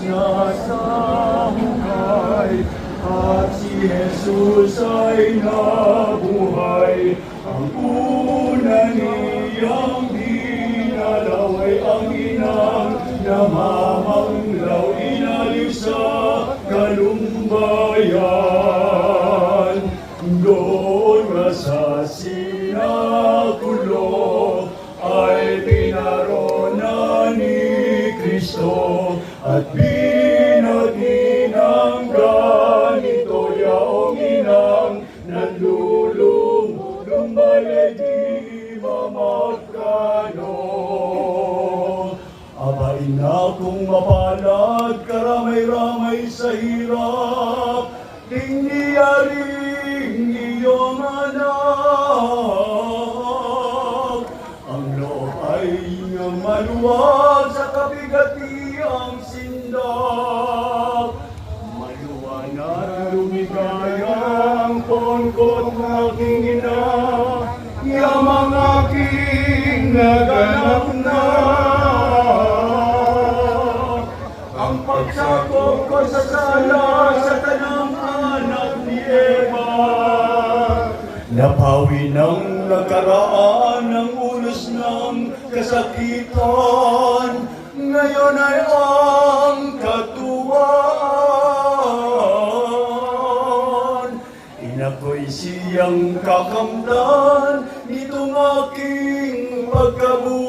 niya sa hukay, at si Jesus ay nabuhay. Ang una niyang dinalaw ay ang inang namamanglaw, inaliw sa kalumbayan. Doon nga sa sinagulo ay pinarona ni Kristo at binaginang ganito yaong inang nandululumbay ay di mamagkano. Abay na kung mapalad karamay-ramay sa hirap, tingniyaring iyong anak. Ang loob ay inyong maluwag sa kabigatiang sindak. Maluwanag na lumigayang pongkot ng aking ina, yamang aking naganap na. Ang pagsakop ko sa sala sa tanang anak ni Eva, napawi ng nakaraan ng ulos ng kasakitan, ngayon ay ang katuwaan. Inako'y siyang kakamtan nitong aking pagkabuhay.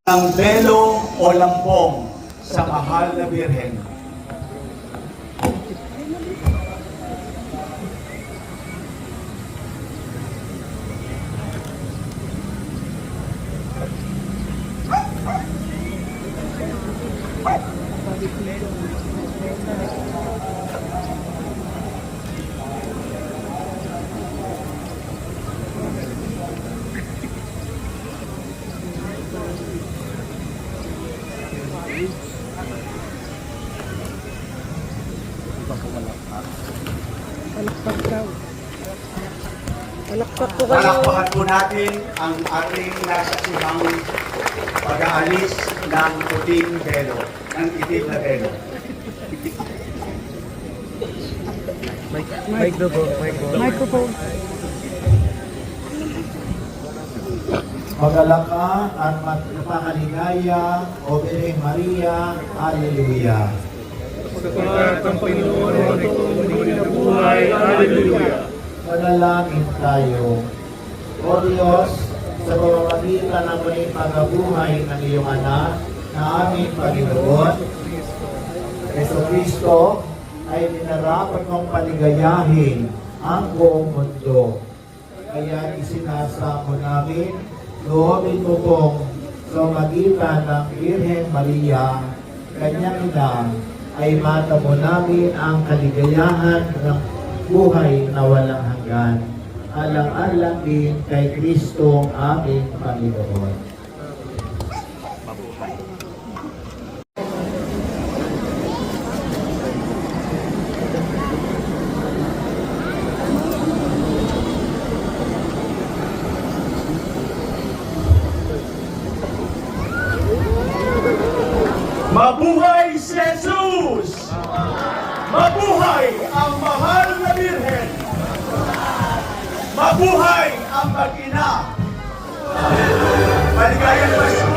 Ang belo o lampong sa mahal na Birhen. Palakpak daw. Palakpak po kayo. Palakpakan po natin ang ating nasaksihang pag-aalis ng puting belo, ng itim na belo. Microphone. Magalaka at magpakaligaya o Birheng Maria. Hallelujah. Pagkakat ang Panginoon ay matutuloy na buhay. Hallelujah. Manalangin tayo. O Diyos, sa pamamagitan ng muling pagkabuhay ng iyong anak na aming Panginoon, Jesucristo, ay dinarapat mong paligayahin ang buong mundo. Kaya isinasamo namin, loobin mo pong sa magitan ng Birhen Maria, kanyang ina, ay matamo namin ang kaligayahan ng buhay na walang hanggan. Alang-alang din kay Kristo aming Panginoon. Mabuhay si Jesus! Mabuhay ang mahal na Birhen! Mabuhay ang mag-ina! Maligayang Pasko!